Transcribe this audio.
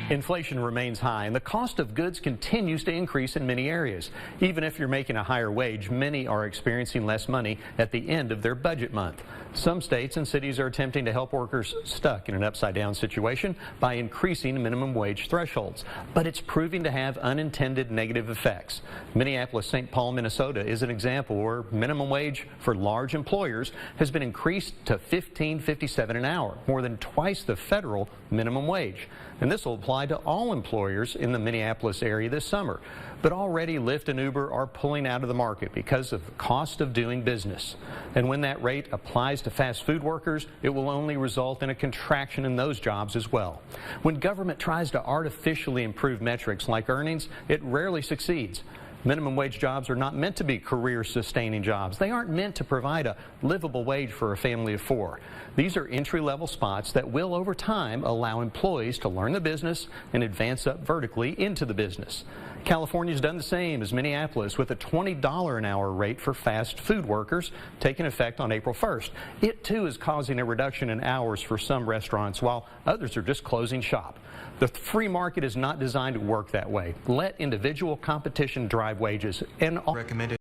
Inflation remains high, and the cost of goods continues to increase in many areas. Even if you're making a higher wage, many are experiencing less money at the end of their budget month. Some states and cities are attempting to help workers stuck in an upside-down situation by increasing minimum wage thresholds, but it's proving to have unintended negative effects. Minneapolis-St. Paul, Minnesota is an example where minimum wage for large employers has been increased to $15.57 an hour, more than twice the federal minimum wage. And this will apply to all employers in the Minneapolis area this summer. But already Lyft and Uber are pulling out of the market because of the cost of doing business. And when that rate applies to fast food workers, it will only result in a contraction in those jobs as well. When government tries to artificially improve metrics like earnings, it rarely succeeds. Minimum wage jobs are not meant to be career-sustaining jobs. They aren't meant to provide a livable wage for a family of four. These are entry-level spots that will, over time, allow employees to learn the business and advance up vertically into the business. California's done the same as Minneapolis with a $20 an hour rate for fast food workers taking effect on April 1st. It, too, is causing a reduction in hours for some restaurants, while others are just closing shop. The free market is not designed to work that way. Let individual competition drive wages and recommended